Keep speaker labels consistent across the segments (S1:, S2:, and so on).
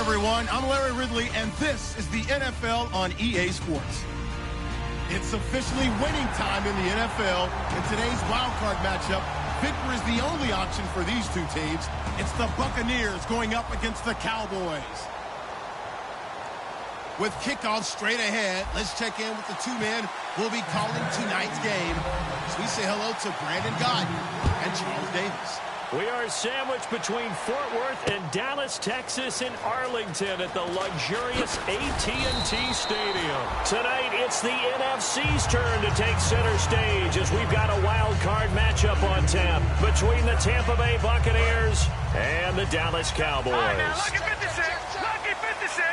S1: everyone. I'm Larry Ridley, and this is the NFL on EA Sports. It's officially winning time in the NFL. In today's wildcard matchup, victory is the only option for these two teams. It's the Buccaneers going up against the Cowboys. With kickoff straight ahead, let's check in with the two men who will be calling tonight's game. So we say hello to Brandon Godden and Charles Davis.
S2: We are sandwiched between Fort Worth and Dallas, Texas, and Arlington at the luxurious AT&T Stadium. Tonight, it's the NFC's turn to take center stage as we've got a wild card matchup on tap between the Tampa Bay Buccaneers and the Dallas Cowboys.
S3: All right, now, lucky 56. Lucky 56.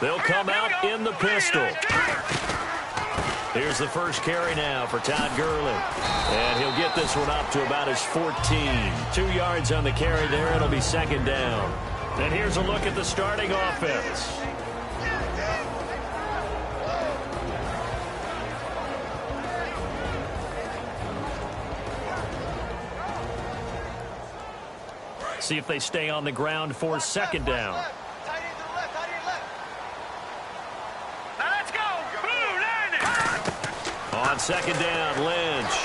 S2: They'll come out in the pistol. Here's the first carry now for Todd Gurley. And he'll get this one up to about his 14. 2 yards on the carry there. It'll be second down. And here's a look at the starting offense. See if they stay on the ground for second down. On second down, Lynch.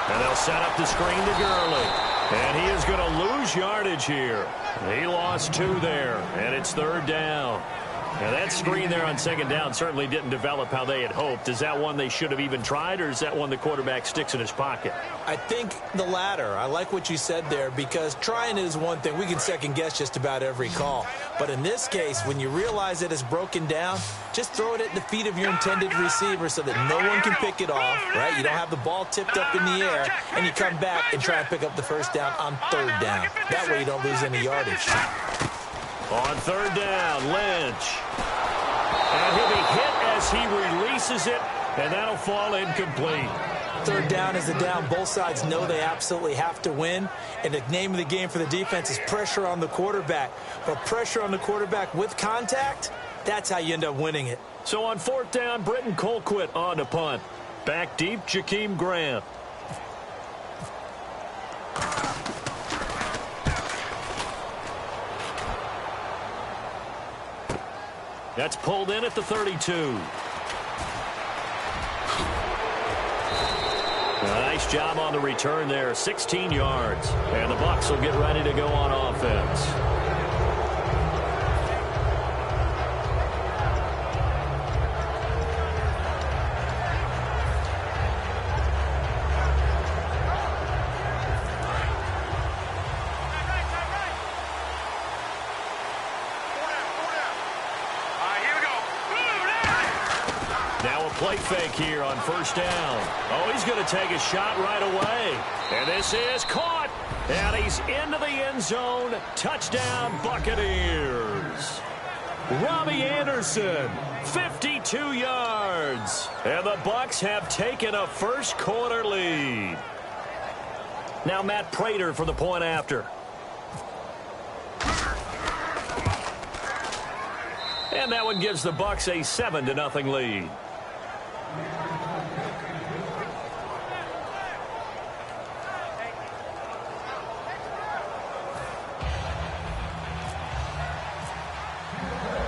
S2: And they'll set up the screen to Gurley. And he is going to lose yardage here. He lost 2 there, and it's third down. Now, that screen there on second down certainly didn't develop how they had hoped. Is that one they should have even tried, or is that one the quarterback sticks in his pocket?
S3: I think the latter. I like what you said there, because trying it is one thing. We can second-guess just about every call. But in this case, when you realize that it's broken down, just throw it at the feet of your intended receiver so that no one can pick it off, right? You don't have the ball tipped up in the air, and you come back and try and pick up the first down on third down. That way you don't lose any yardage.
S2: On third down, Lynch. And he'll be hit as he releases it, and that'll fall incomplete.
S3: Third down is the down. Both sides know they absolutely have to win, and the name of the game for the defense is pressure on the quarterback. But pressure on the quarterback with contact, that's how you end up winning it.
S2: So on fourth down, Britton Colquitt on to punt. Back deep, Jakeem Grant. That's pulled in at the 32. Nice job on the return there, 16 yards. And the Bucs will get ready to go on offense. Play fake here on first down. Oh, he's going to take a shot right away. And this is caught. And he's into the end zone. Touchdown, Buccaneers. Robbie Anderson, 52 yards. And the Bucs have taken a first quarter lead. Now Matt Prater for the point after. And that one gives the Bucs a 7-0 lead.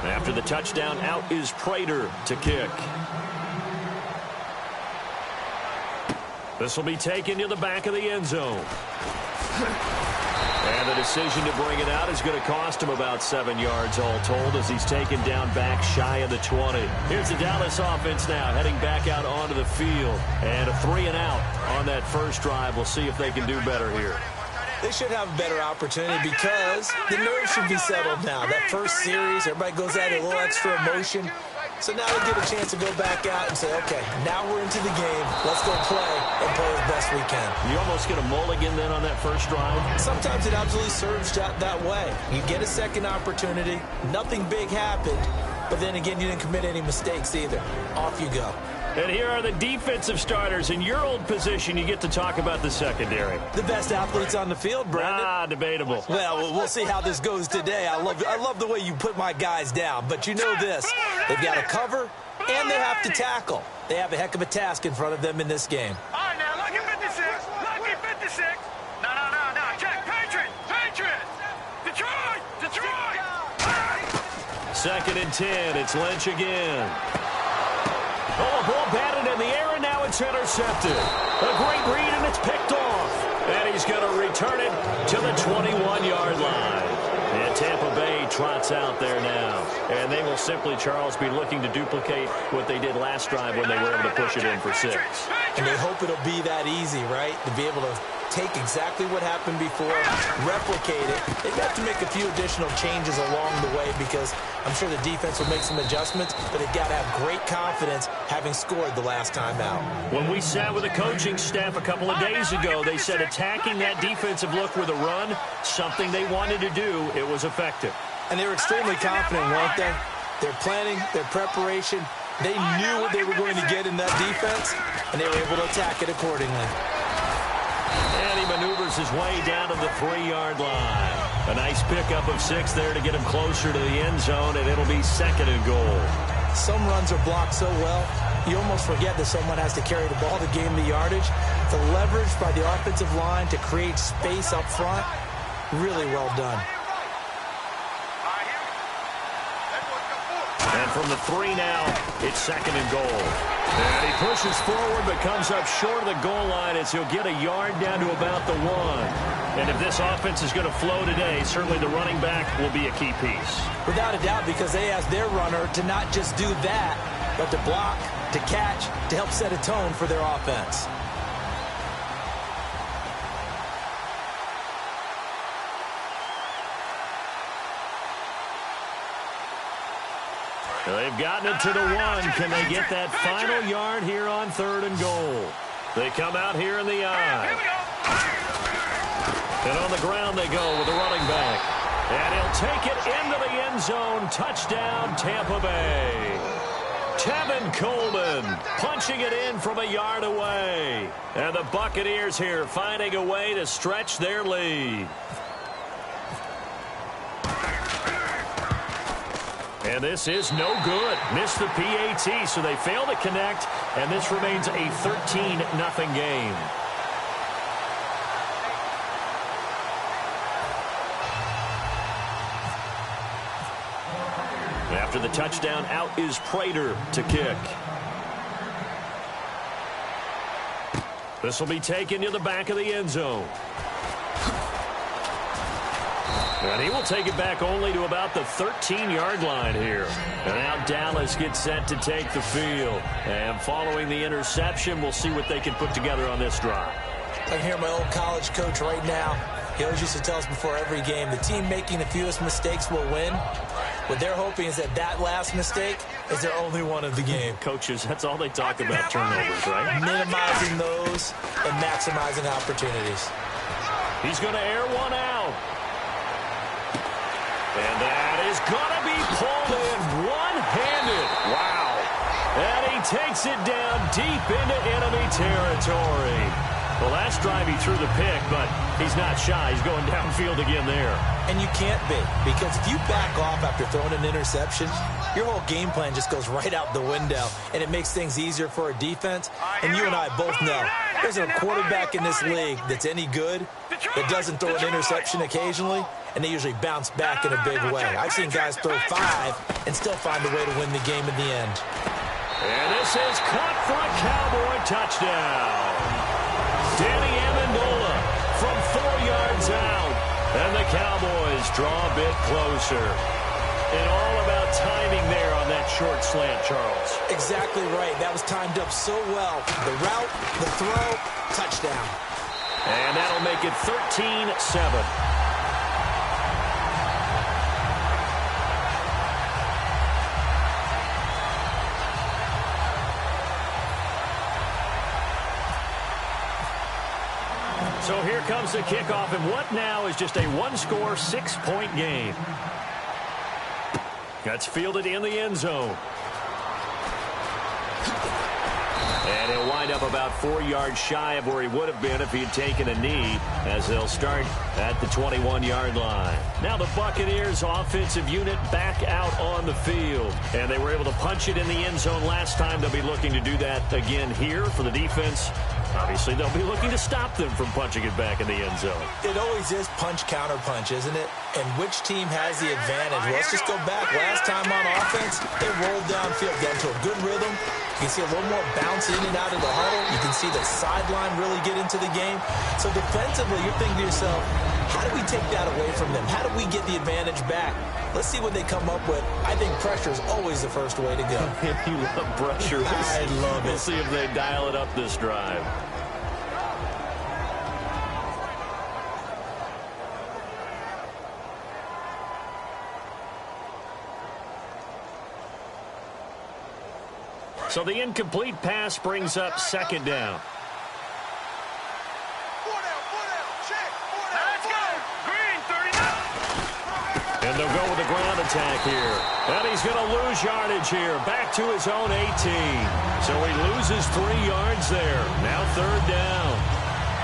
S2: After the touchdown, out is Prater to kick. This will be taken to the back of the end zone. And the decision to bring it out is going to cost him about 7 yards all told, as he's taken down back shy of the 20. Here's the Dallas offense now heading back out onto the field. And a 3-and-out on that first drive. We'll see if they can do better here.
S3: They should have a better opportunity because the nerves should be settled now. That first series, everybody goes at it a little extra emotion. So now they get a chance to go back out and say, okay, now we're into the game. Let's go play and play as best we can.
S2: You almost get a mulligan then on that first drive?
S3: Sometimes it absolutely serves that way. You get a second opportunity. Nothing big happened. But then again, you didn't commit any mistakes either. Off you go.
S2: And here are the defensive starters. In your old position, you get to talk about the secondary.
S3: The best athletes on the field, Brandon.
S2: Debatable.
S3: Well, we'll see how this goes today. I love the way you put my guys down. But you know this. They've got to cover, and they have to tackle. They have a heck of a task in front of them in this game.
S4: All right, now, lucky 56. Lucky 56. No. Check. Patriot. Detroit.
S2: Second and 10. It's Lynch again. Oh, a ball batted in the air, and now it's intercepted. A great read, and it's picked off. And he's going to return it to the 21-yard line. And Tampa Bay trots out there now. And they will simply, Charles, be looking to duplicate what they did last drive when they were able to push it in for 6.
S3: And they hope it'll be that easy, right? To be able to take exactly what happened before, replicate it. They've got to make a few additional changes along the way because I'm sure the defense will make some adjustments, but they've got to have great confidence having scored the last time out.
S2: When we sat with the coaching staff a couple of days ago, they said attacking that defensive look with a run, something they wanted to do, it was effective.
S3: And they were extremely confident, weren't they? Their planning, their preparation, They knew what they were going to get in that defense, and they were able to attack it accordingly.
S2: And he maneuvers his way down to the 3-yard line. A nice pickup of 6 there to get him closer to the end zone, and it'll be 2nd and goal.
S3: Some runs are blocked so well, you almost forget that someone has to carry the ball to gain the yardage. The leverage by the offensive line to create space up front, really well done.
S2: And from the 3 now, it's 2nd and goal. And he pushes forward but comes up short of the goal line as he'll get a yard down to about the 1. And if this offense is going to flow today, certainly the running back will be a key piece.
S3: Without a doubt, because they asked their runner to not just do that, but to block, to catch, to help set a tone for their offense.
S2: They've gotten it to the 1. Can they get that final yard here on 3rd and goal? They come out here in the eye. And on the ground they go with the running back. And he'll take it into the end zone. Touchdown, Tampa Bay. Tevin Coleman punching it in from a yard away. And the Buccaneers here finding a way to stretch their lead. And this is no good. Missed the PAT, so they fail to connect, and this remains a 13-0 game. After the touchdown, out is Prater to kick. This will be taken to the back of the end zone. And he will take it back only to about the 13-yard line here. And now Dallas gets set to take the field. And following the interception, we'll see what they can put together on this drive.
S3: I can hear my old college coach right now. He always used to tell us before every game, the team making the fewest mistakes will win. What they're hoping is that that last mistake is their only one of the game.
S2: Coaches, that's all they talk about, turnovers, right?
S3: Minimizing those and maximizing opportunities.
S2: He's going to air one out. And that is going to be pulled in one-handed. Wow. And he takes it down deep into enemy territory. Well, last drive he threw the pick, but he's not shy. He's going downfield again there.
S3: And you can't be, because if you back off after throwing an interception, your whole game plan just goes right out the window, and it makes things easier for a defense. And you and I both know there's a quarterback in this league that's any good that doesn't throw an interception occasionally, and they usually bounce back in a big way. I've seen guys throw 5 and still find a way to win the game in the end.
S2: And this is caught for a Cowboy touchdown. Danny Amendola from 4 yards out. And the Cowboys draw a bit closer. And all about timing there on that short slant, Charles.
S3: Exactly right. That was timed up so well. The route, the throw, touchdown.
S2: And that'll make it 13-7. So here comes the kickoff, and what now is just a 1-score, 6-point game. That's fielded in the end zone. And he'll wind up about 4 yards shy of where he would have been if he had taken a knee, as they'll start at the 21-yard line. Now the Buccaneers offensive unit back out on the field. And they were able to punch it in the end zone last time. They'll be looking to do that again here for the defense. Obviously, they'll be looking to stop them from punching it back in the end zone.
S3: It always is punch-counter-punch, isn't it? And which team has the advantage? Well, let's just go back. Last time on offense, they rolled downfield, got into a good rhythm. You can see a little more bounce in and out of the huddle. You can see the sideline really get into the game. So defensively, you're thinking to yourself, how do we take that away from them? How do we get the advantage back? Let's see what they come up with. I think pressure is always the first way to go.
S2: You love pressure.
S3: I love it.
S2: We'll see if they dial it up this drive. So the incomplete pass brings up 2nd down. And And they'll go with the ground attack here. And he's going to lose yardage here. Back to his own 18. So he loses 3 yards there. Now 3rd down.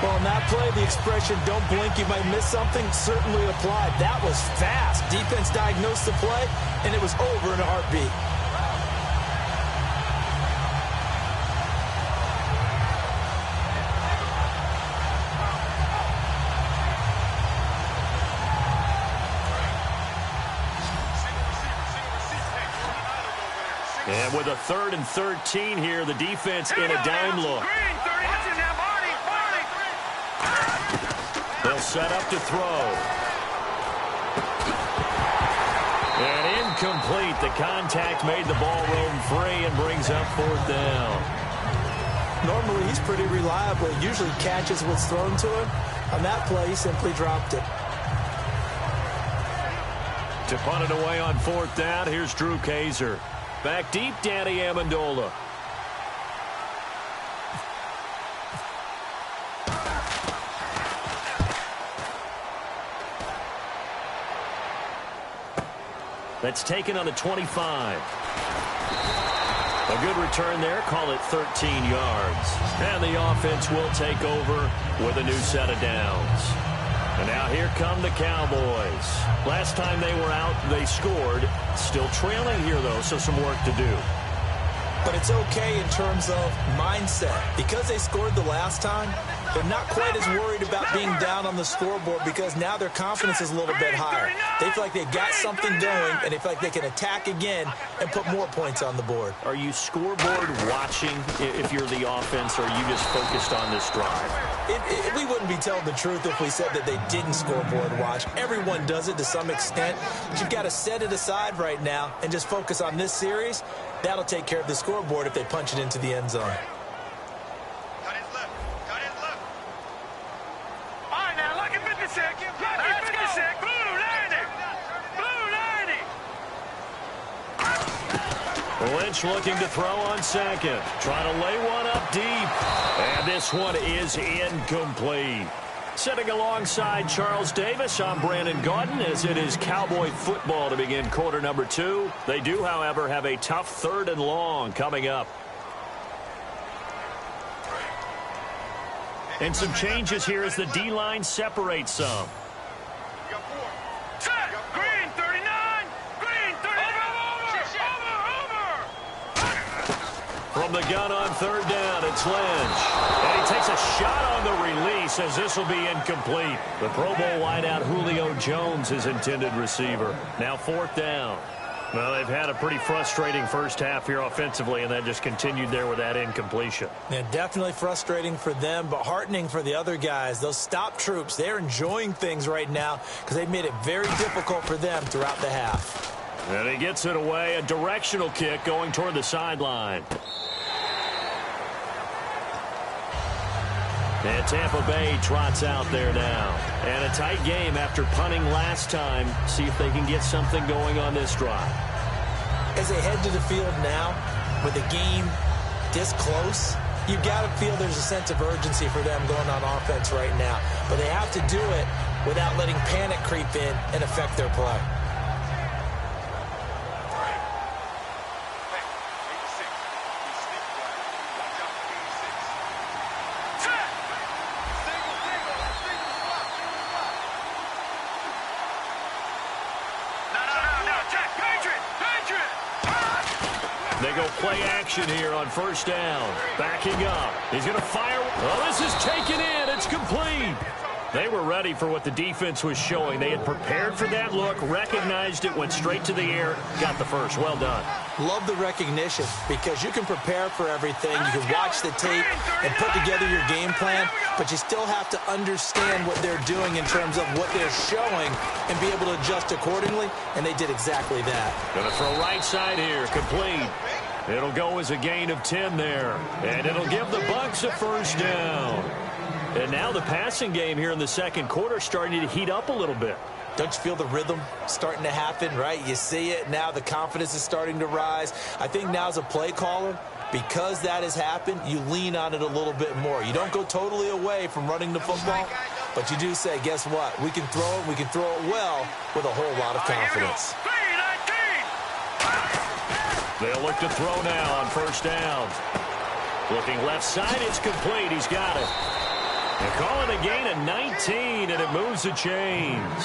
S3: Well, in that play, the expression, don't blink, you might miss something, certainly applied. That was fast. Defense diagnosed the play, and it was over in a heartbeat.
S2: And with a 3rd and 13 here, the defense in a dime look. They'll set up to throw. And incomplete. The contact made the ball roam free and brings up 4th down.
S3: Normally, he's pretty reliable. He usually catches what's thrown to him. On that play, he simply dropped it.
S2: To punt it away on 4th down, here's Drew Kaiser. Back deep, Danny Amendola. That's taken on the 25. A good return there. Call it 13 yards. And the offense will take over with a new set of downs. And now here come the Cowboys. Last time they were out, they scored. Still trailing here, though, so some work to do.
S3: But it's okay in terms of mindset. Because they scored the last time, they're not quite as worried about being down on the scoreboard because now their confidence is a little bit higher. They feel like they've got something going, and they feel like they can attack again and put more points on the board.
S2: Are you scoreboard watching if you're the offense, or are you just focused on this drive?
S3: We wouldn't be telling the truth if we said that they didn't scoreboard watch. Everyone does it to some extent, but you've got to set it aside right now and just focus on this series. That'll take care of the scoreboard if they punch it into the end zone.
S4: Cut his left. Cut his left. All right, now, lucky 56. Lucky 56. Blue 90. Blue 90.
S2: Lynch looking to throw on 2nd. Trying to lay one up deep. And this one is incomplete. Sitting alongside Charles Davis, I'm Brandon Gaudin as it is Cowboy football to begin quarter number 2. They do, however, have a tough 3rd and long coming up. And some changes here as the D-line separates some.
S4: Set. Green 39. Green 39. Over.
S2: From the gun on 3rd down, it's Lynch. And he takes a shot on the release as this will be incomplete. The Pro Bowl wideout Julio Jones is intended receiver. Now 4th down. Well, they've had a pretty frustrating first half here offensively, and that just continued there with that incompletion.
S3: Yeah, definitely frustrating for them, but heartening for the other guys. Those stop troops, they're enjoying things right now because they've made it very difficult for them throughout the half.
S2: And he gets it away, a directional kick going toward the sideline. And Tampa Bay trots out there now. And a tight game after punting last time. See if they can get something going on this drive.
S3: As they head to the field now, with the game this close, you've got to feel there's a sense of urgency for them going on offense right now. But they have to do it without letting panic creep in and affect their play.
S2: They go play action here on 1st down. Backing up. He's going to fire. Oh, this is taken in. It's complete. They were ready for what the defense was showing. They had prepared for that look, recognized it, went straight to the air, got the first. Well done.
S3: Love the recognition because you can prepare for everything. You can watch the tape and put together your game plan, but you still have to understand what they're doing in terms of what they're showing and be able to adjust accordingly, and they did exactly that.
S2: Going to throw right side here, complete. It'll go as a gain of 10 there, and it'll give the Bucs a 1st down. And now the passing game here in the second quarter starting to heat up a little bit.
S3: Don't you feel the rhythm starting to happen, right? You see it now. The confidence is starting to rise. I think now as a play caller, because that has happened, you lean on it a little bit more. You don't go totally away from running the football, But you do say, guess what? We can throw it. We can throw it well with a whole lot of confidence.
S2: They'll look to throw now on first down. Looking left side, it's complete. He's got it. They call it a gain of 19, and it moves the chains.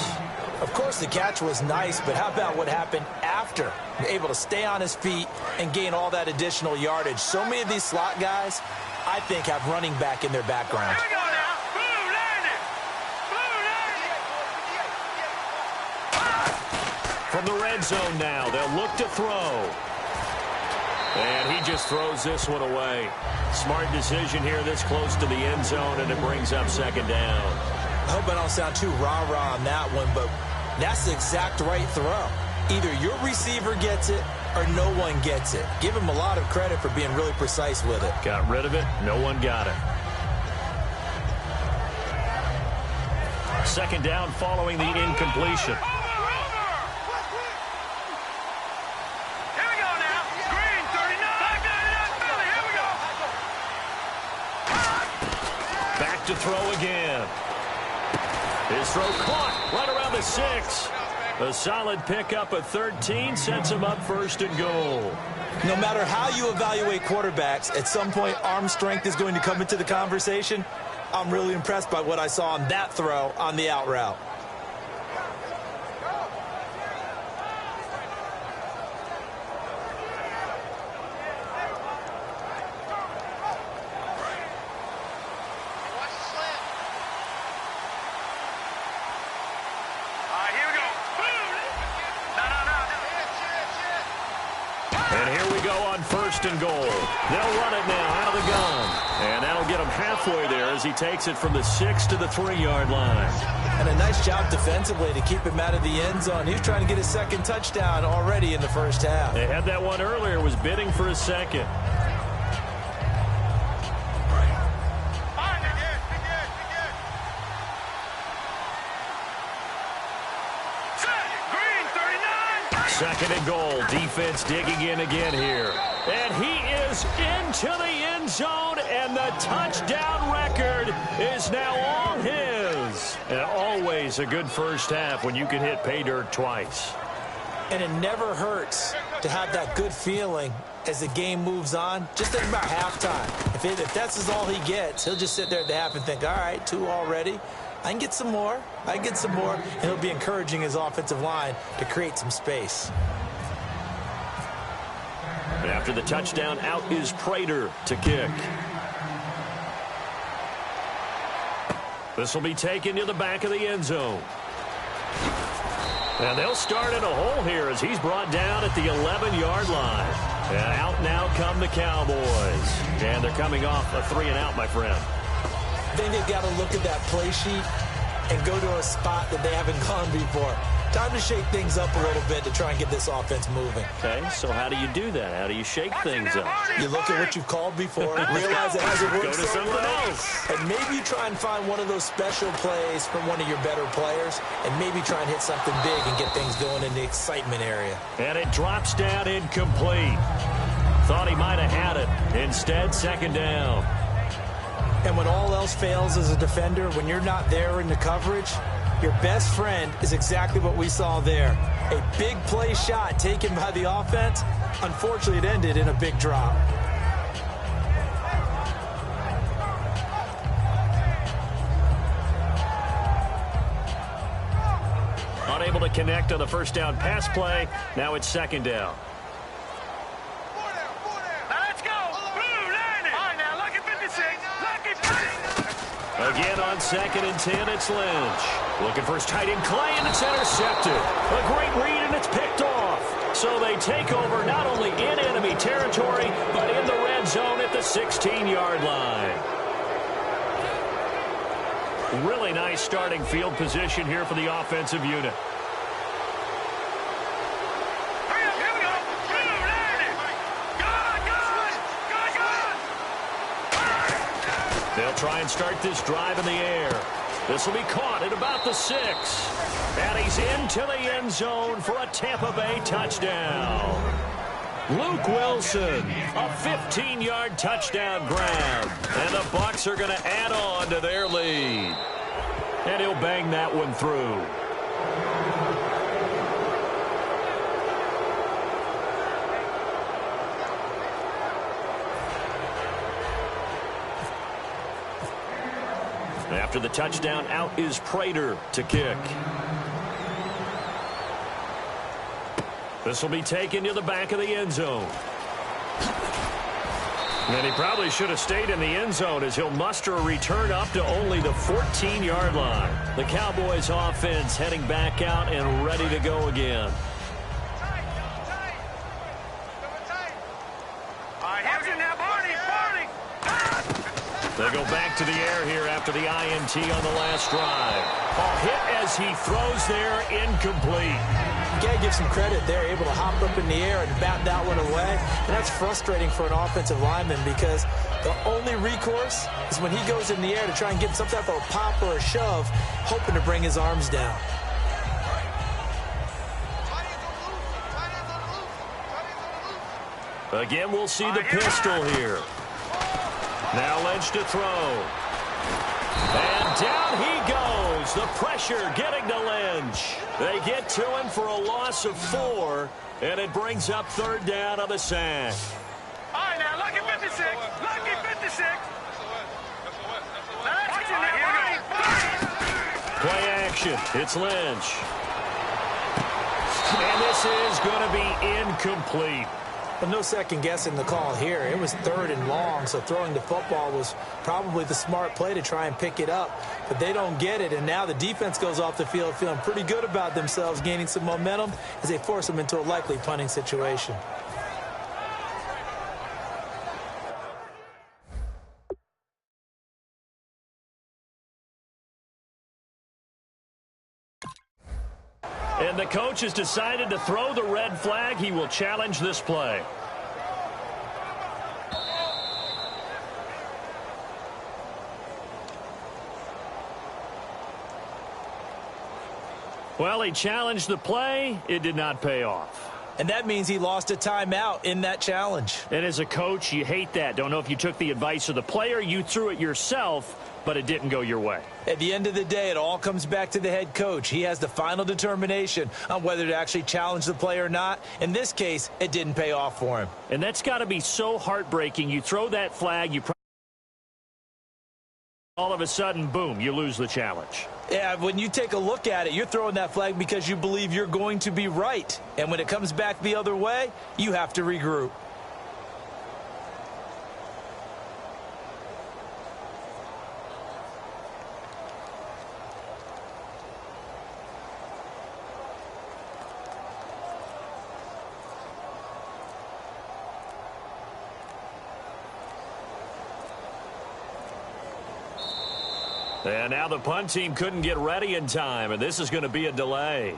S3: Of course, the catch was nice, but how about what happened after? Able to stay on his feet and gain all that additional yardage. So many of these slot guys, I think, have running back in their background.
S4: Here we go now. Boom, landed. Boom, landed.
S2: From the red zone now, they'll look to throw. And he just throws this one away. Smart decision here this close to the end zone, and it brings up second down.
S3: I hope I don't sound too rah-rah on that one, but that's the exact right throw. Either your receiver gets it or no one gets it. Give him a lot of credit for being really precise with it.
S2: Got rid of it. No one got it. Second down following the incompletion. To throw again. His throw caught right around the 6. A solid pickup of 13 sets him up first and goal.
S3: No matter how you evaluate quarterbacks, at some point arm strength is going to come into the conversation. I'm really impressed by what I saw on that throw on the out route.
S2: First and goal. They'll run it now out of the gun. And that'll get him halfway there as he takes it from the 6 to the 3-yard line.
S3: And a nice job defensively to keep him out of the end zone. He was trying to get his second touchdown already in the first half.
S2: They had that one earlier, was bidding for a second. Second and goal. Defense digging in again here. And he is into the end zone, and the touchdown record is now all his. And always a good first half when you can hit pay dirt twice.
S3: And it never hurts to have that good feeling as the game moves on. Just think about halftime. If that's all he gets, he'll just sit there at the half and think, all right, 2 already. I can get some more. I can get some more. And he'll be encouraging his offensive line to create some space.
S2: And after the touchdown, out is Prater to kick. This will be taken to the back of the end zone. And they'll start in a hole here as he's brought down at the 11-yard line. And out now come the Cowboys. And they're coming off a 3-and-out, my friend.
S3: I think they've got to look at that play sheet and go to a spot that they haven't gone before. Time to shake things up a little bit to try and get this offense moving.
S2: Okay, so how do you do that? How do you shake things up?
S3: You look at what you've called before, realize it hasn't worked
S2: so
S3: something
S2: well,
S3: else. And maybe you try and find one of those special plays from one of your better players, and maybe try and hit something big and get things going in the excitement area.
S2: And it drops down incomplete. Thought he might have had it. Instead, second down.
S3: And when all else fails as a defender, when you're not there in the coverage, your best friend is exactly what we saw there. A big play shot taken by the offense. Unfortunately, it ended in a big drop.
S2: Unable to connect on the first down pass play. Now it's second down. Again on 2nd and 10, it's Lynch. Looking for his tight end Clay, and it's intercepted. A great read, and it's picked off. So they take over not only in enemy territory, but in the red zone at the 16-yard line. Really nice starting field position here for the offensive unit. They'll try and start this drive in the air. This will be caught at about the 6. And he's into the end zone for a Tampa Bay touchdown. Luke Wilson, a 15-yard touchdown grab. And the Bucs are going to add on to their lead. And he'll bang that one through. After the touchdown, out is Prater to kick. This will be taken to the back of the end zone. And he probably should have stayed in the end zone as he'll muster a return up to only the 14-yard line. The Cowboys offense heading back out and ready to go again. They go back to the air here after the INT on the last drive. A hit as he throws there, incomplete.
S3: You got to give some credit there, able to hop up in the air and bat that one away. And that's frustrating for an offensive lineman because the only recourse is when he goes in the air to try and get some type of a pop or a shove, hoping to bring his arms down.
S2: Again, we'll see the pistol here. Now Lynch to throw. And down he goes. The pressure getting to Lynch. They get to him for a loss of 4, and it brings up third down on the sack.
S4: All right, now, lucky 56. Lucky 56.
S2: Play action. It's Lynch. And this is going to be incomplete.
S3: Well, no second guessing the call here. It was 3rd and long, so throwing the football was probably the smart play to try and pick it up. But they don't get it, and now the defense goes off the field feeling pretty good about themselves, gaining some momentum as they force them into a likely punting situation.
S2: And the coach has decided to throw the red flag. He will challenge this play. Well, he challenged the play. It did not pay off.
S3: And that means he lost a timeout in that challenge.
S2: And as a coach, you hate that. Don't know if you took the advice of the player. You threw it yourself, but it didn't go your way.
S3: At the end of the day, it all comes back to the head coach. He has the final determination on whether to actually challenge the play or not. In this case, it didn't pay off for him.
S2: And that's got to be so heartbreaking. You throw that flag, you all of a sudden, boom, you lose the challenge.
S3: Yeah, when you take a look at it, you're throwing that flag because you believe you're going to be right. And when it comes back the other way, you have to regroup.
S2: And now the punt team couldn't get ready in time, and this is going to be a delay.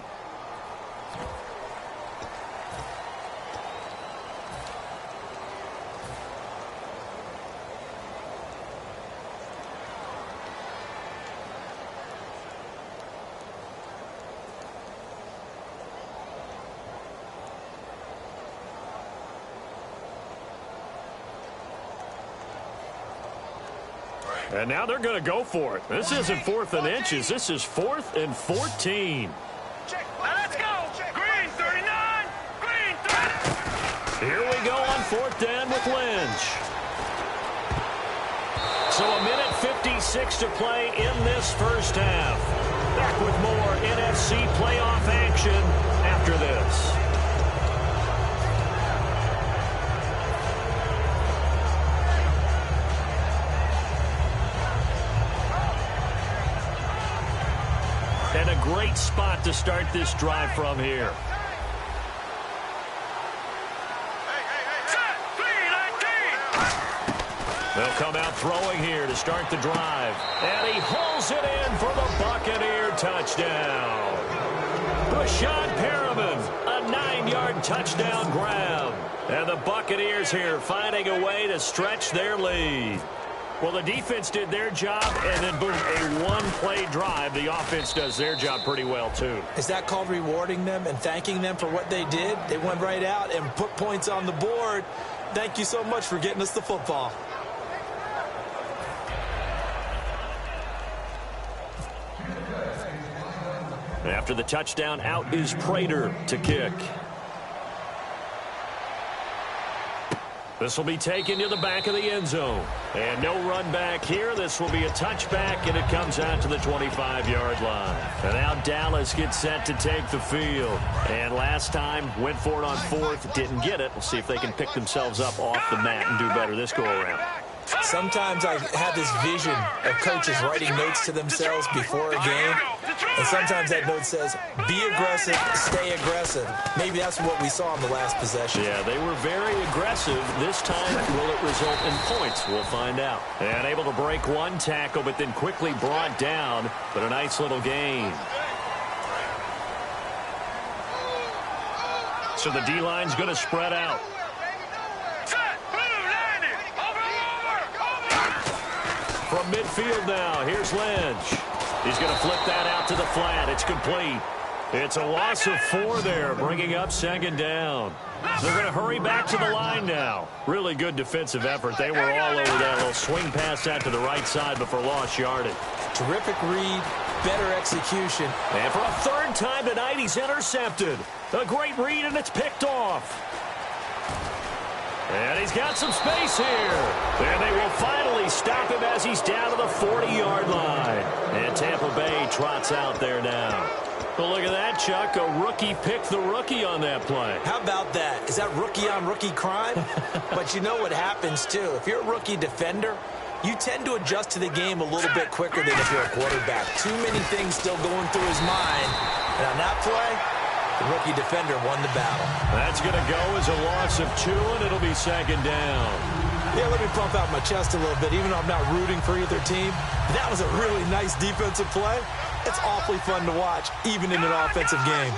S2: And now they're going to go for it. This isn't 4th and inches. This is 4th and 14.
S4: Let's go. Green 39. Green 30.
S2: Here we go on 4th down with Lynch. So a minute 56 to play in this first half. Back with more NFC playoff action after this. And a great spot to start this drive from here. They'll come out throwing here to start the drive. And he hauls it in for the Buccaneer touchdown. Rashad Perriman, a 9-yard touchdown grab. And the Buccaneers here finding a way to stretch their lead. Well, the defense did their job, and then, boom, a one-play drive. The offense does their job pretty well, too.
S3: Is that called rewarding them and thanking them for what they did? They went right out and put points on the board. Thank you so much for getting us the football.
S2: After the touchdown, out is Prater to kick. This will be taken to the back of the end zone. And no run back here. This will be a touchback, and it comes out to the 25-yard line. And now Dallas gets set to take the field. And last time, went for it on fourth, didn't get it. We'll see if they can pick themselves up off the mat and do better this go-around.
S3: Sometimes I have this vision of coaches writing notes to themselves before a game, and sometimes that note says, be aggressive, stay aggressive. Maybe that's what we saw in the last possession.
S2: Yeah, they were very aggressive. This time, will it result in points? We'll find out. And able to break one tackle, but then quickly brought down, but a nice little gain. So the D-line's going to spread out. From midfield now, here's Lynch. He's going to flip that out to the flat. It's complete. It's a loss of 4 there, bringing up second down. They're going to hurry back to the line now. Really good defensive effort. They were all over that little swing pass out to the right side before lost yardage.
S3: Terrific read, better execution.
S2: And for a third time tonight, he's intercepted. A great read, and it's picked off. And he's got some space here. And they will finally stop him as he's down to the 40-yard line. And Tampa Bay trots out there now. Well, look at that, Chuck. A rookie picked the rookie on that play.
S3: How about that? Is that rookie-on-rookie crime? But you know what happens, too. If you're a rookie defender, you tend to adjust to the game a little bit quicker than if you're a quarterback. Too many things still going through his mind. And on that play, the rookie defender won the battle. That's
S2: going to go as a loss of 2, and it'll be second down.
S3: Yeah, let me pump out my chest a little bit, even though I'm not rooting for either team. That was a really nice defensive play. It's awfully fun to watch, even in an offensive game.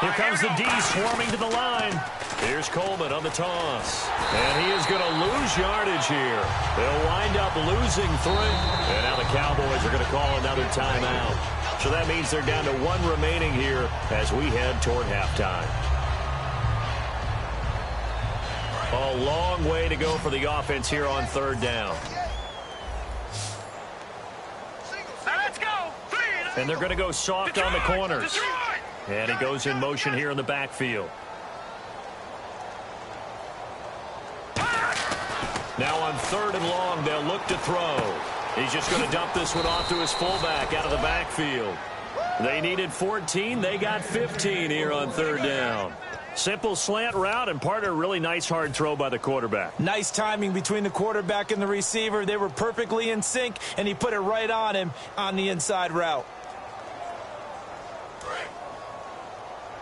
S2: Here comes the D swarming to the line. Here's Coleman on the toss. And he is going to lose yardage here. They'll wind up losing 3. And now the Cowboys are going to call another timeout. So that means they're down to 1 remaining here as we head toward halftime. A long way to go for the offense here on third down. And they're going to go soft on the corners. And he goes in motion here in the backfield. Now on third and long, they'll look to throw. He's just going to dump this one off to his fullback out of the backfield. They needed 14. They got 15 here on third down. Simple slant route, and part of a really nice hard throw by the quarterback.
S3: Nice timing between the quarterback and the receiver. They were perfectly in sync, and he put it right on him on the inside route.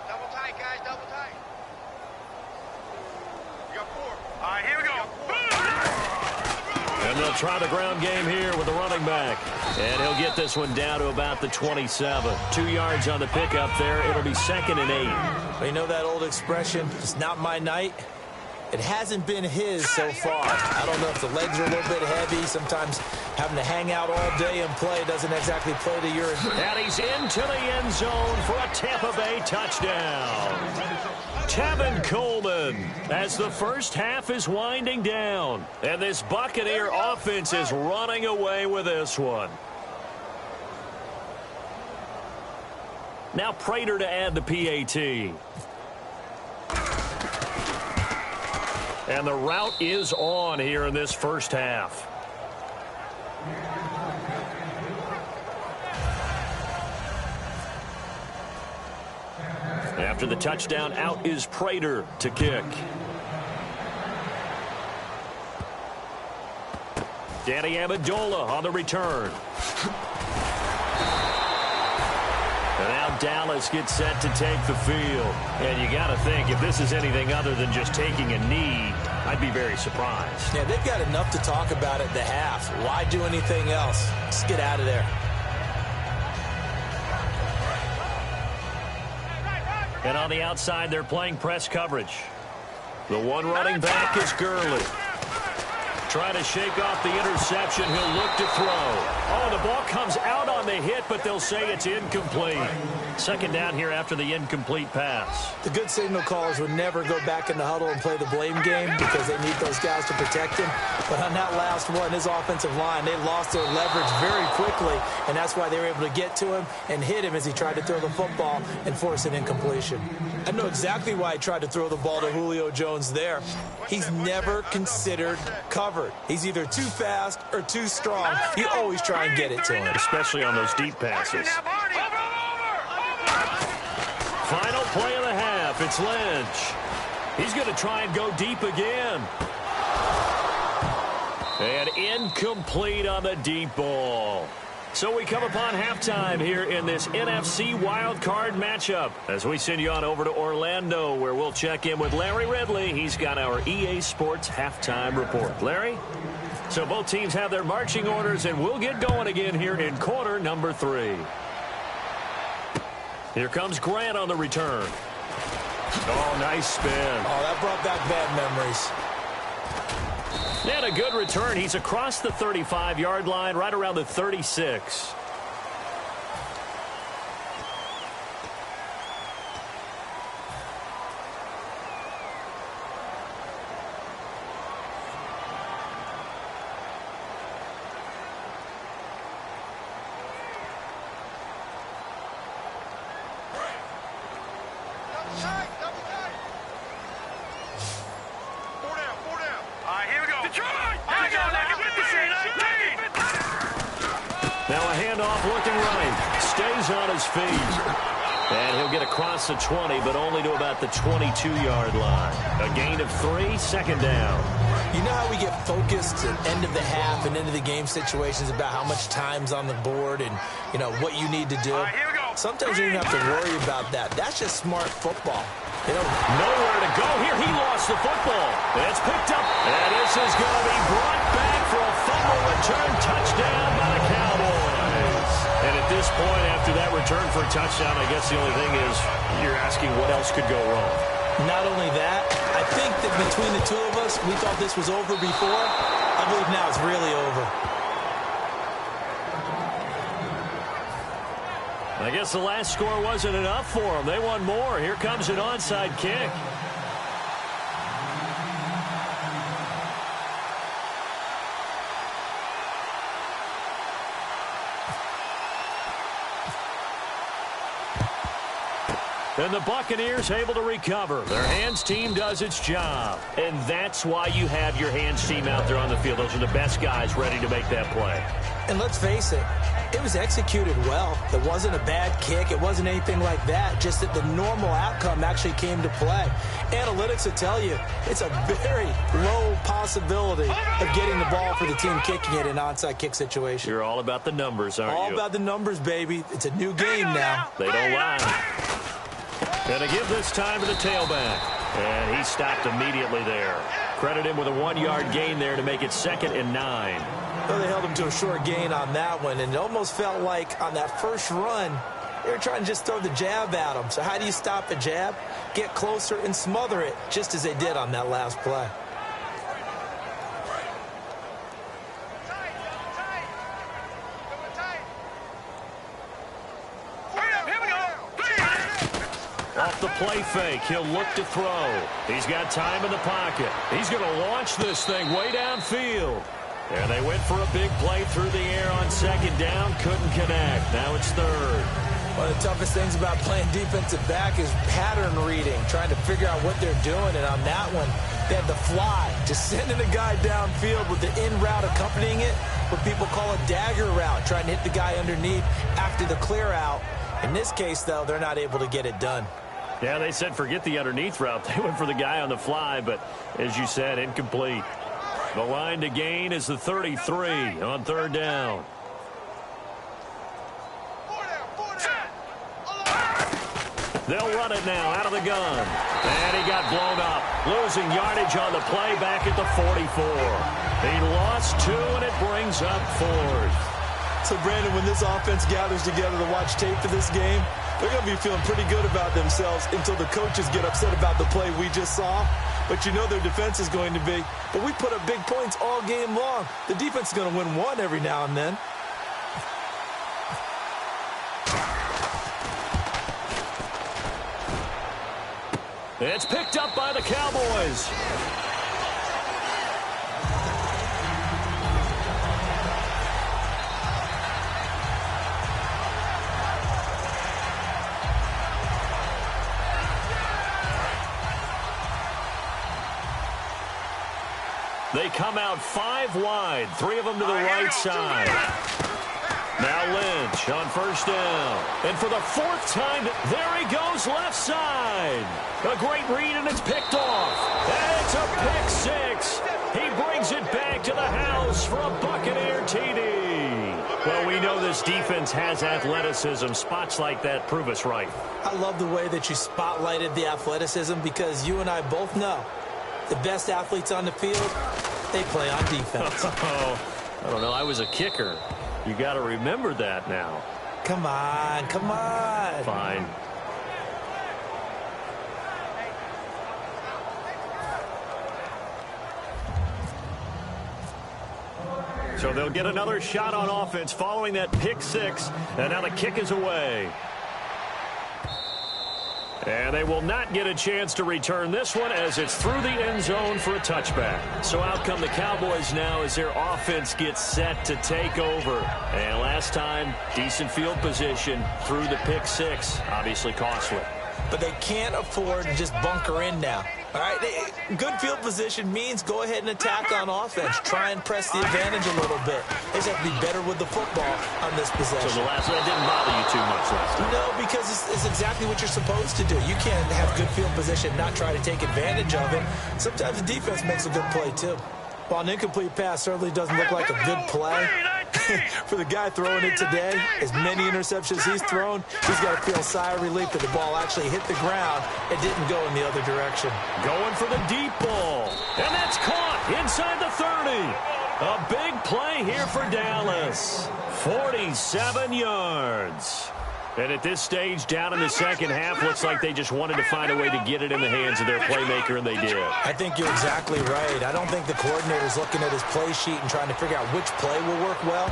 S4: Double tight, guys, double tight. You got 4. All right, here we go.
S2: And they'll try the ground game here with the running back. And he'll get this one down to about the 27. 2 yards on the pickup there. It'll be second and 8.
S3: Well, you know that old expression, it's not my night? It hasn't been his so far. I don't know if the legs are a little bit heavy. Sometimes having to hang out all day and play doesn't exactly play to your...
S2: And he's into the end zone for a Tampa Bay touchdown. Tevin Coleman as the first half is winding down. And this Buccaneer offense is running away with this one. Now Prater to add the PAT. And the route is on here in this first half. After the touchdown, out is Prater to kick. Danny Amendola on the return. And now Dallas gets set to take the field. And you got to think, if this is anything other than just taking a knee, I'd be very surprised.
S3: Yeah, they've got enough to talk about at the half. Why do anything else? Just get out of there.
S2: And on the outside, they're playing press coverage. The one running back is Gurley. Trying to shake off the interception. He'll look to throw. Oh, the ball comes out on the hit. hit, but they'll say it's incomplete. Second down here after the incomplete pass.
S3: The good signal callers would never go back in the huddle and play the blame game because they need those guys to protect him. But on that last one, his offensive line, they lost their leverage very quickly, and that's why they were able to get to him and hit him as he tried to throw the football and force an incompletion. I know exactly why he tried to throw the ball to Julio Jones there. He's never considered covered. He's either too fast or too strong. You always try and get it to him.
S2: Especially on those deep passes. Final play of the half. It's Lynch. He's going to try and go deep again. And incomplete on the deep ball. So we come upon halftime here in this NFC wildcard matchup as we send you on over to Orlando, where we'll check in with Larry Ridley. He's got our EA Sports halftime report. Larry? So both teams have their marching orders, and we'll get going again here in quarter number 3. Here comes Grant on the return. Oh, nice spin.
S3: Oh, that brought back bad memories.
S2: And a good return. He's across the 35-yard line, right around the 36. Now a handoff looking right. Stays on his feet. And he'll get across the 20, but only to about the 22-yard line. A gain of 3, second down.
S3: You know how we get focused at end of the half and into the game situations about how much time's on the board and, you know, what you need to do? Sometimes you don't have to worry about that. That's just smart football. You know,
S2: nowhere to go here. He lost the football. It's picked up. And this is going to be brought back for a fumble return touchdown by the Cowboys. And at this point, after that return for a touchdown, I guess the only thing is you're asking what else could go wrong.
S3: Not only that, I think that between the two of us, we thought this was over before. I believe now it's really over.
S2: I guess the last score wasn't enough for them. They won more. Here comes an onside kick. And the Buccaneers able to recover. Their hands team does its job. And that's why you have your hands team out there on the field. Those are the best guys ready to make that play.
S3: And let's face it, it was executed well. It wasn't a bad kick. It wasn't anything like that. Just that the normal outcome actually came to play. Analytics will tell you it's a very low possibility of getting the ball for the team kicking it in an onside kick situation.
S2: You're all about the numbers, aren't you?
S3: All about the numbers, baby. It's a new game now.
S2: They don't lie. Going to give this time to the tailback. And he stopped immediately there. Credit him with a 1-yard gain there to make it 2nd and 9.
S3: Well, they held him to a short gain on that one, and it almost felt like on that first run, they were trying to just throw the jab at him. So how do you stop a jab? Get closer and smother it, just as they did on that last play.
S2: Off the play fake, he'll look to throw. He's got time in the pocket. He's going to launch this thing way downfield. And they went for a big play through the air on 2nd down. Couldn't connect. Now it's 3rd.
S3: One of the toughest things about playing defensive back is pattern reading, trying to figure out what they're doing. And on that one, they had the fly, just sending a guy downfield with the in route accompanying it, what people call a dagger route, trying to hit the guy underneath after the clear out. In this case, though, they're not able to get it done.
S2: Yeah, they said forget the underneath route. They went for the guy on the fly, but as you said, incomplete. The line to gain is the 33 on 3rd down. They'll run it now out of the gun. And he got blown up. Losing yardage on the play back at the 44. He lost 2, and it brings up 4th.
S3: So, Brandon, when this offense gathers together to watch tape for this game, they're going to be feeling pretty good about themselves until the coaches get upset about the play we just saw. But you know their defense is going to be. But we put up big points all game long. The defense is going to win one every now and then.
S2: It's picked up by the Cowboys. They come out 5 wide, 3 of them to the right side. Now Lynch on first down. And for the 4th time, there he goes left side. A great read, and it's picked off. And it's a pick 6. He brings it back to the house for a Buccaneer TD. Well, we know this defense has athleticism. Spots like that prove us right.
S3: I love the way that you spotlighted the athleticism because you and I both know the best athletes on the field, they play on defense.
S2: I don't know. I was a kicker. You got to remember that now.
S3: Come on, come on.
S2: Fine. So they'll get another shot on offense following that pick 6, and now the kick is away. And they will not get a chance to return this one as it's through the end zone for a touchback. So out come the Cowboys now as their offense gets set to take over. And last time, decent field position through the pick 6. Obviously costly.
S3: But they can't afford to just bunker in now. All right, good field position means go ahead and attack on offense. Try and press the advantage a little bit. They just have to be better with the football on this possession.
S2: So the last one didn't bother you too much last time?
S3: No, because it's exactly what you're supposed to do. You can't have good field position, not try to take advantage of it. Sometimes the defense makes a good play, too. While an incomplete pass certainly doesn't look like a good play, for the guy throwing it today, as many interceptions he's thrown, he's got to feel a sigh of relief that the ball actually hit the ground. It didn't go in the other direction.
S2: Going for the deep ball. And that's caught inside the 30. A big play here for Dallas. 47 yards. And at this stage, down in the second half, looks like they just wanted to find a way to get it in the hands of their playmaker, and they did.
S3: I think you're exactly right. I don't think the coordinator's looking at his play sheet and trying to figure out which play will work well.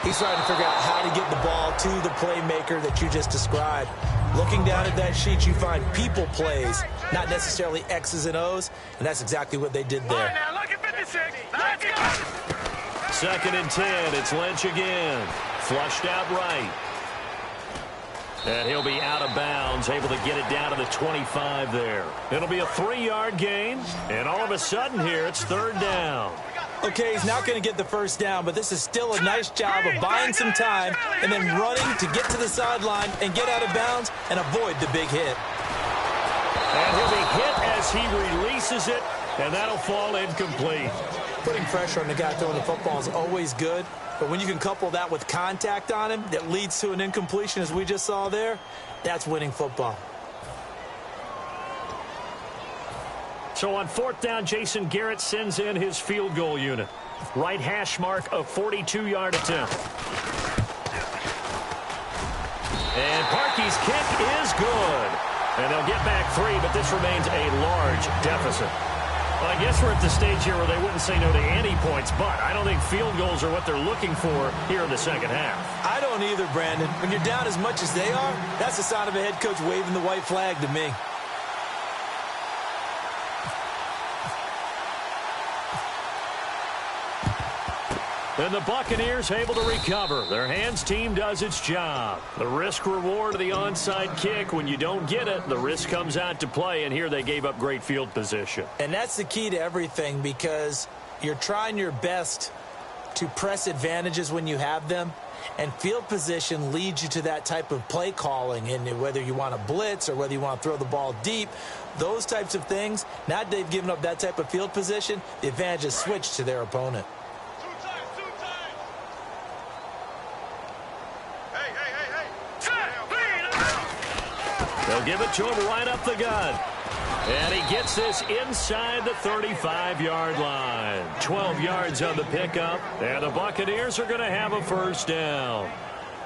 S3: He's trying to figure out how to get the ball to the playmaker that you just described. Looking down at that sheet, you find people plays, not necessarily X's and O's, and that's exactly what they did there.
S4: Now look at 56. Let's go.
S2: 2nd and 10. It's Lynch again. Flushed out right. And he'll be out of bounds, able to get it down to the 25 there. It'll be a 3-yard gain, and all of a sudden here, it's 3rd down.
S3: Okay, he's not going to get the first down, but this is still a nice job of buying some time and then running to get to the sideline and get out of bounds and avoid the big hit.
S2: And he'll be hit as he releases it, and that'll fall incomplete.
S3: Putting pressure on the guy throwing the football is always good, but when you can couple that with contact on him that leads to an incompletion, as we just saw there, that's winning football.
S2: So on 4th down, Jason Garrett sends in his field goal unit. Right hash mark, a 42-yard attempt. And Parkey's kick is good. And they'll get back 3, but this remains a large deficit. Well, I guess we're at the stage here where they wouldn't say no to any points, but I don't think field goals are what they're looking for here in the second half.
S3: I don't either, Brandon. When you're down as much as they are, that's the sign of a head coach waving the white flag to me.
S2: And the Buccaneers able to recover. Their hands team does its job. The risk-reward of the onside kick, when you don't get it, the risk comes out to play, and here they gave up great field position.
S3: And that's the key to everything because you're trying your best to press advantages when you have them, and field position leads you to that type of play calling, and whether you want to blitz or whether you want to throw the ball deep, those types of things, now that they've given up that type of field position, the advantage is switched to their opponent.
S2: They'll give it to him right up the gut. And he gets this inside the 35-yard line. 12 yards on the pickup. And the Buccaneers are going to have a 1st down.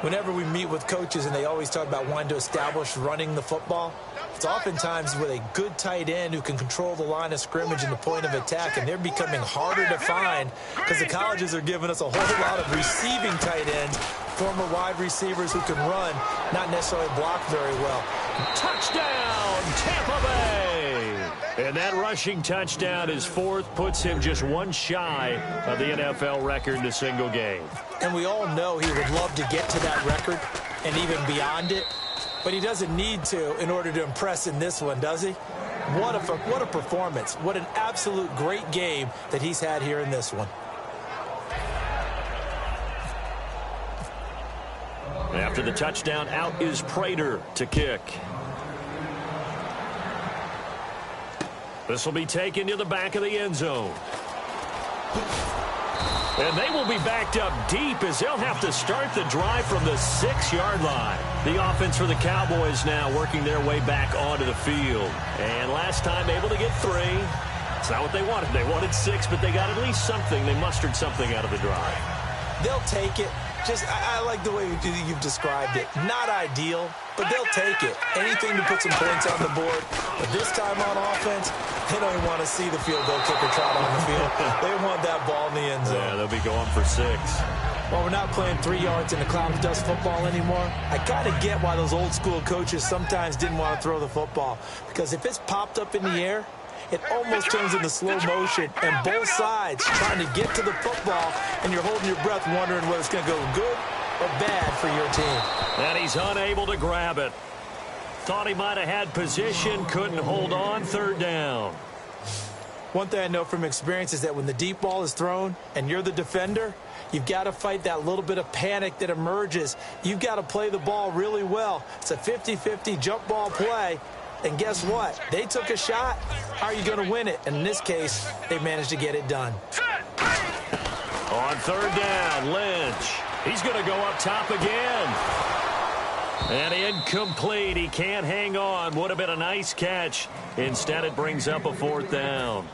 S3: Whenever we meet with coaches and they always talk about wanting to establish running the football, it's oftentimes with a good tight end who can control the line of scrimmage and the point of attack, and they're becoming harder to find because the colleges are giving us a whole lot of receiving tight ends, former wide receivers who can run, not necessarily block very well.
S2: Touchdown, Tampa Bay! And that rushing touchdown, his fourth, puts him just one shy of the NFL record in a single game.
S3: And we all know he would love to get to that record and even beyond it, but he doesn't need to in order to impress in this one, does he? What a performance. What an absolute great game that he's had here in this one.
S2: After the touchdown, out is Prater to kick. This will be taken to the back of the end zone. And they will be backed up deep as they'll have to start the drive from the 6-yard line. The offense for the Cowboys now working their way back onto the field. And last time able to get 3. It's not what they wanted. They wanted 6, but they got at least something. They mustered something out of the drive.
S3: They'll take it. I like the way you've described it. Not ideal, but they'll take it. Anything to put some points on the board. But this time on offense, they don't even want to see the field goal kicker trot on the field. They want that ball in the end zone.
S2: Yeah, they'll be going for 6.
S3: Well, we're not playing 3 yards in the clown's dust football anymore. I kind of get why those old school coaches sometimes didn't want to throw the football. Because if it's popped up in the air, it almost turns into slow motion, and both sides trying to get to the football, and you're holding your breath wondering whether it's going to go good or bad for your team.
S2: And he's unable to grab it. Thought he might have had position, couldn't hold on, 3rd down.
S3: One thing I know from experience is that when the deep ball is thrown and you're the defender, you've got to fight that little bit of panic that emerges. You've got to play the ball really well. It's a 50-50 jump ball play. And guess what? They took a shot. How are you going to win it? And in this case, they managed to get it done.
S2: On 3rd down, Lynch. He's going to go up top again. And incomplete. He can't hang on. Would have been a nice catch. Instead, it brings up a 4th down.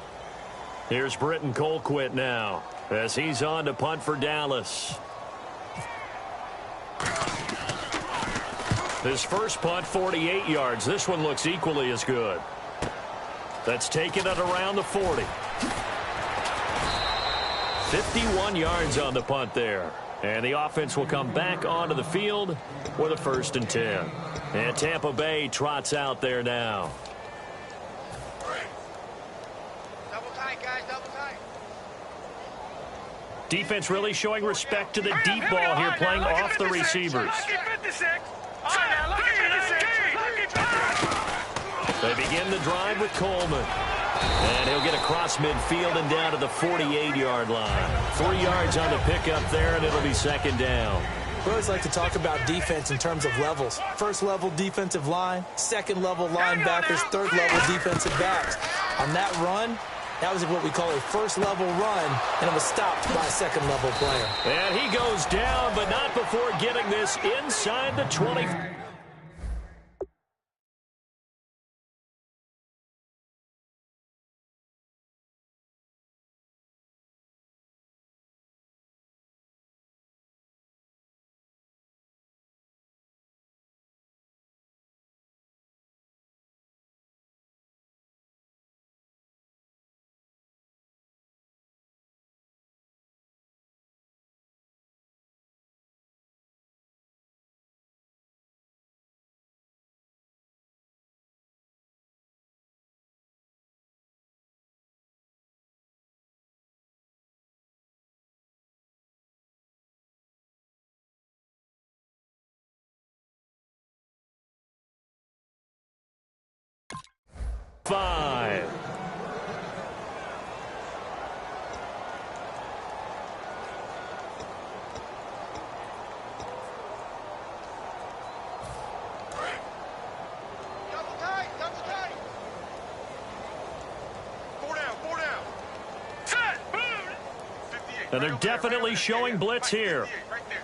S2: Here's Britton Colquitt now as he's on to punt for Dallas. His first punt, 48 yards. This one looks equally as good. That's taken at around the 40. 51 yards on the punt there. And the offense will come back onto the field with a 1st and 10. And Tampa Bay trots out there now.
S4: Double tight, guys, double tight.
S2: Defense really showing respect to the deep ball here, playing off the receivers. They begin the drive with Coleman. And he'll get across midfield and down to the 48-yard line. 3 yards on the pickup there, and it'll be 2nd down.
S3: We always like to talk about defense in terms of levels. 1st level defensive line, 2nd level linebackers, 3rd level defensive backs. On that run, that was what we call a 1st level run, and it was stopped by a 2nd level player.
S2: And he goes down, but not before getting this inside the 20. Five.
S4: Double tight, double tight. 4 down, 4 down. Set, boom. 58.
S2: And they're definitely showing blitz here.
S4: Right there.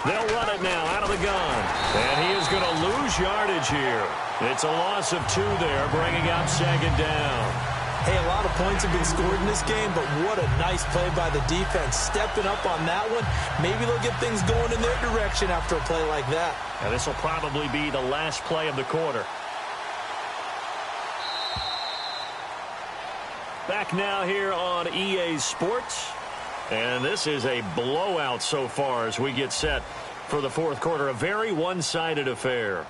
S2: They'll run it now out of the gun. And he is going to lose yardage here. It's a loss of 2 there, bringing up 2nd down.
S3: Hey, a lot of points have been scored in this game, but what a nice play by the defense. Stepping up on that one. Maybe they'll get things going in their direction after a play like that.
S2: And this will probably be the last play of the quarter. Back now here on EA Sports. And this is a blowout so far as we get set for the 4th quarter. A very one-sided affair.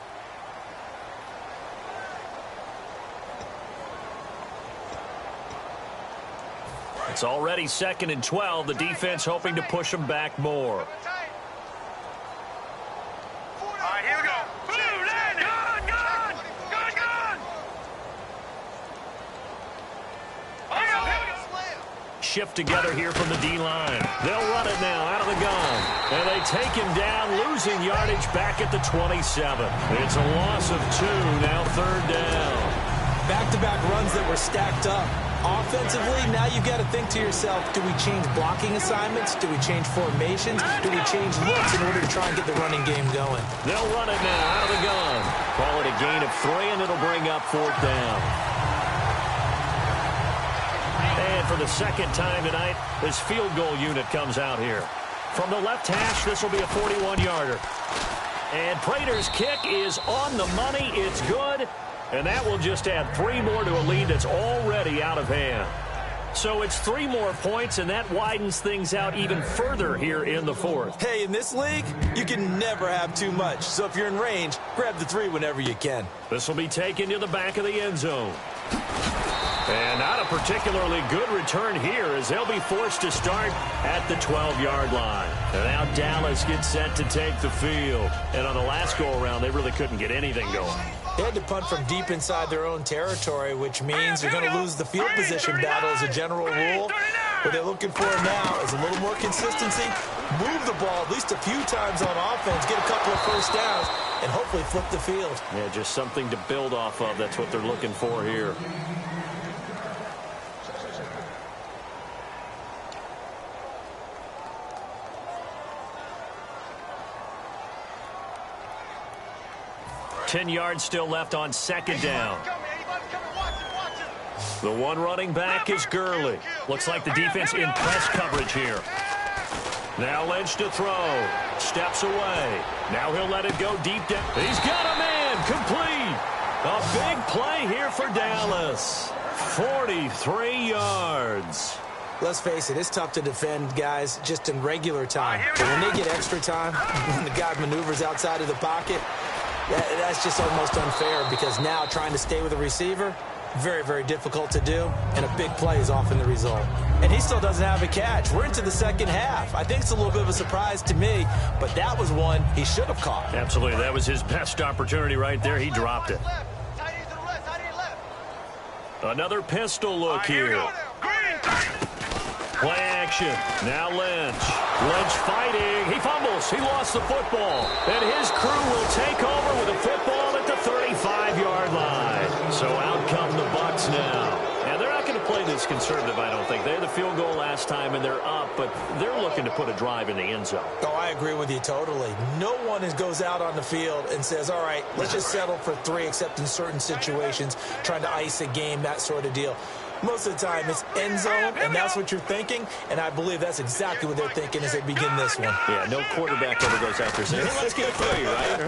S2: It's already 2nd and 12. The defense hoping to push them back more.
S4: All right, here we go. Blue, landing. Gun, gun. Gun, gun. Here we go.
S2: Shift together here from the D-line. They'll run it now out of the gun. And they take him down, losing yardage back at the 27. It's a loss of 2, now 3rd down.
S3: Back-to-back runs that were stacked up. Offensively, now you've got to think to yourself, do we change blocking assignments? Do we change formations? Do we change looks in order to try and get the running game going?
S2: They'll run it now out of the gun. Call it a gain of 3, and it'll bring up 4th down. And for the 2nd time tonight, this field goal unit comes out here. From the left hash, this will be a 41-yarder. And Prater's kick is on the money. It's good. And that will just add 3 more to a lead that's already out of hand. So it's 3 more points, and that widens things out even further here in the 4th.
S3: Hey, in this league, you can never have too much. So if you're in range, grab the 3 whenever you can.
S2: This will be taken to the back of the end zone. And not a particularly good return here as they'll be forced to start at the 12-yard line. And now Dallas gets set to take the field. And on the last go-around, they really couldn't get anything going.
S3: They had to punt from deep inside their own territory, which means you're going to lose the field position battle as a general rule. What they're looking for now is a little more consistency, move the ball at least a few times on offense, get a couple of first downs, and hopefully flip the field.
S2: Yeah, just something to build off of. That's what they're looking for here. Ten yards still left on 2nd down. The one running back is Gurley. Looks like the defense in press coverage here. Now Lynch to throw. Steps away. Now he'll let it go deep down. He's got a man. Complete. A big play here for Dallas. 43 yards.
S3: Let's face it, it's tough to defend guys just in regular time. But when they get extra time, when the guy maneuvers outside of the pocket, that's just almost unfair because now trying to stay with the receiver, very, very difficult to do, and a big play is often the result. And he still doesn't have a catch. We're into the 2nd half. I think it's a little bit of a surprise to me, but that was one he should have caught.
S2: Absolutely. That was his best opportunity right there. He dropped it. Another pistol look here. Play action. Now Lynch. Lynch fighting. He fumbles. He lost the football. And his crew will take over with a football at the 35-yard line. So out come the Bucs now. And they're not going to play this conservative, I don't think. They had the field goal last time, and they're up, but they're looking to put a drive in the end zone.
S3: Oh, I agree with you totally. No one goes out on the field and says, all right, let's just settle for 3, except in certain situations, trying to ice a game, that sort of deal. Most of the time, it's end zone, and that's what you're thinking, and I believe that's exactly what they're thinking as they begin this one.
S2: Yeah, no quarterback ever goes out there saying, hey, let's get 3, right?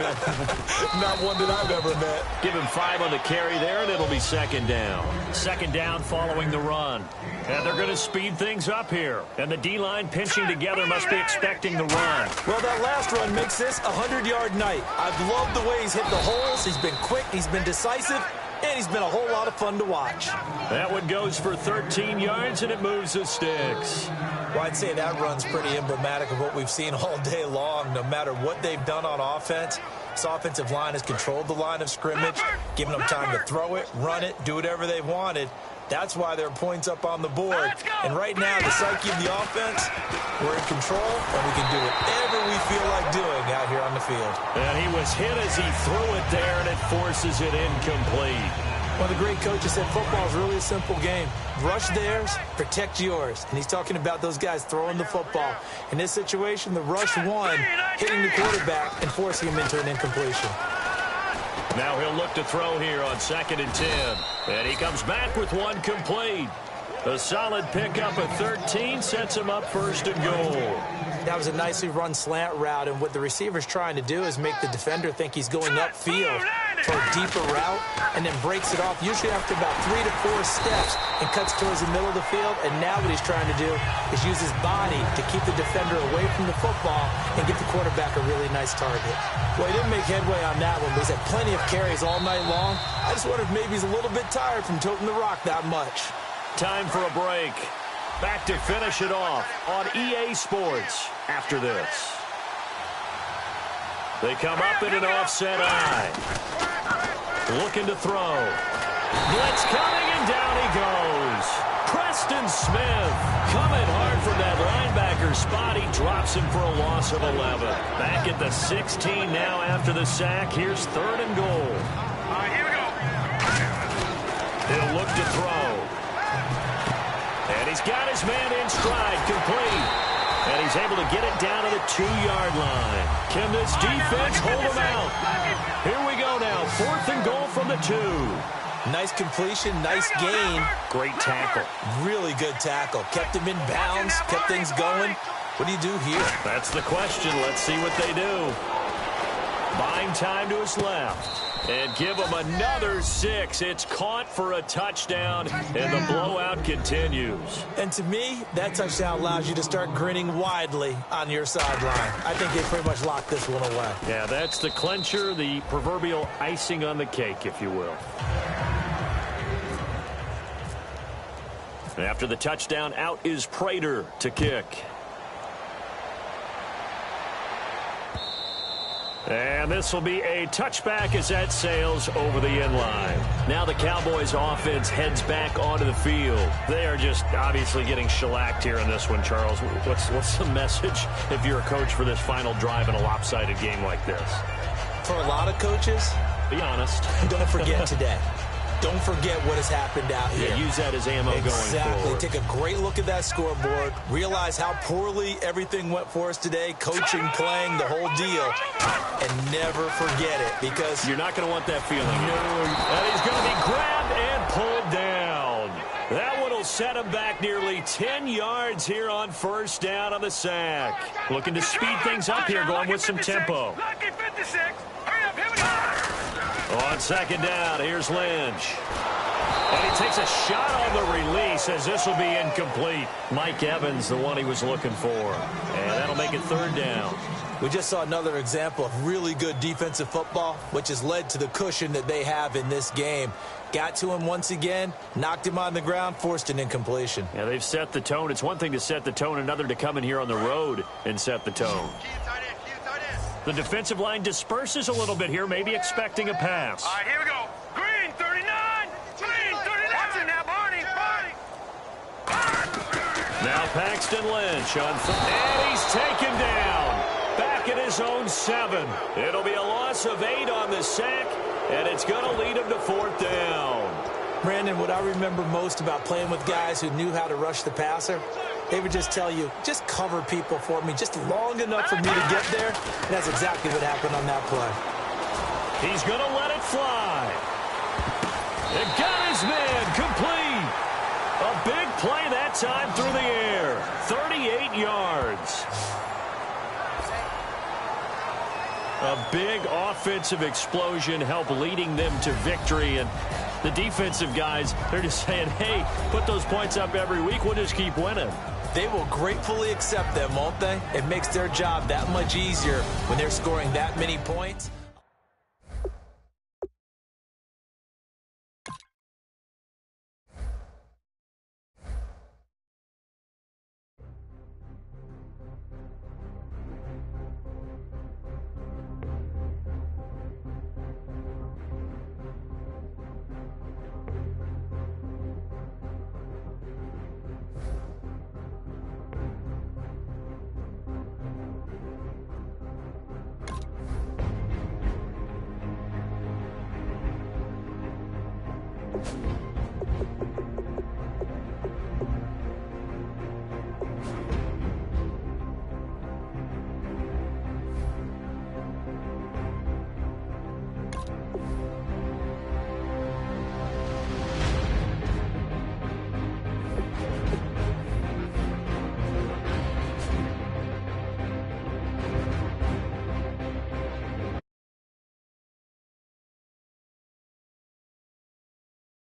S3: Not one that I've ever met.
S2: Give him 5 on the carry there, and it'll be 2nd down. 2nd down following the run. And they're going to speed things up here. And the D-line pinching together must be expecting the run.
S3: Well, that last run makes this a 100-yard night. I've loved the way he's hit the holes. He's been quick. He's been decisive. And he's been a whole lot of fun to watch.
S2: That one goes for 13 yards, and it moves the sticks.
S3: Well, I'd say that run's pretty emblematic of what we've seen all day long. No matter what they've done on offense, this offensive line has controlled the line of scrimmage, given them time to throw it, run it, do whatever they've wanted. That's why there are points up on the board. And right now, the psyche of the offense, we're in control, and we can do whatever we feel like doing out here on the field.
S2: And he was hit as he threw it there, and it forces it incomplete.
S3: One of the great coaches said football is really a simple game. Rush theirs, protect yours. And he's talking about those guys throwing the football. In this situation, the rush won, hitting the quarterback and forcing him into an incompletion.
S2: Now he'll look to throw here on 2nd and 10. And he comes back with one complete. A solid pickup at 13 sets him up 1st and goal.
S3: That was a nicely run slant route, and what the receiver's trying to do is make the defender think he's going upfield for a deeper route, and then breaks it off, usually after about 3 to 4 steps, and cuts towards the middle of the field. And now what he's trying to do is use his body to keep the defender away from the football and give the quarterback a really nice target. Well, he didn't make headway on that one, but he's had plenty of carries all night long. I just wonder if maybe he's a little bit tired from toting the rock that much.
S2: Time for a break. Back to finish it off on EA Sports after this. They come up in an offset eye. Looking to throw. Blitz coming, and down he goes. Preston Smith coming hard from that linebacker spot. He drops him for a loss of 11. Back at the 16 now after the sack. Here's 3rd and goal.
S4: All right, here we go.
S2: He'll look to throw. And he's got his man in stride, complete. And he's able to get it down to the 2-yard line. Can this defense hold him out? Here we go now. 4th and goal from the 2.
S3: Nice completion, nice gain.
S2: Great tackle.
S3: Really good tackle. Kept him in bounds, kept things going. What do you do here?
S2: That's the question. Let's see what they do. Buying time to his left. And give him another 6. It's caught for a touchdown, and the blowout continues.
S3: And to me, that touchdown allows you to start grinning widely on your sideline. I think they pretty much locked this one away.
S2: Yeah, that's the clincher, the proverbial icing on the cake, if you will. After the touchdown, out is Prater to kick. And this will be a touchback as that sails over the end line. Now the Cowboys offense heads back onto the field. They are just obviously getting shellacked here in this one, Charles. What's the message if you're a coach for this final drive in a lopsided game like this?
S3: For a lot of coaches,
S2: be honest.
S3: Don't forget today. Don't forget what has happened out here.
S2: Yeah, use that as ammo going forward.
S3: Take a great look at that scoreboard. Realize how poorly everything went for us today. Coaching, playing, the whole deal. And never forget it, because
S2: you're not going to want that feeling. No. And he's going to be grabbed and pulled down. That one will set him back nearly 10 yards here on 1st down on the sack. Looking to speed things up here, going with some tempo.
S4: Lucky 56. Hurry up, here we go.
S2: On 2nd down, here's Lynch. And he takes a shot on the release as this will be incomplete. Mike Evans, the one he was looking for. And that'll make it 3rd down.
S3: We just saw another example of really good defensive football, which has led to the cushion that they have in this game. Got to him once again, knocked him on the ground, forced an incompletion.
S2: Yeah, they've set the tone. It's one thing to set the tone, another to come in here on the road and set the tone. The defensive line disperses a little bit here, maybe expecting a pass.
S4: All right, here we go. Green, 39. Green, 39. Watch it now, Barney.
S2: Now Paxton Lynch on and he's taken down. Back at his own 7. It'll be a loss of 8 on the sack, and it's going to lead him to 4th down.
S3: Brandon, what I remember most about playing with guys who knew how to rush the passer, they would just tell you, just cover people for me just long enough for me to get there. And that's exactly what happened on that play.
S2: He's going to let it fly. It got his man complete. A big play that time through the air. 38 yards. A big offensive explosion helped leading them to victory. And the defensive guys, they're just saying, hey, put those points up every week. We'll just keep winning.
S3: They will gratefully accept them, won't they? It makes their job that much easier when they're scoring that many points.
S5: You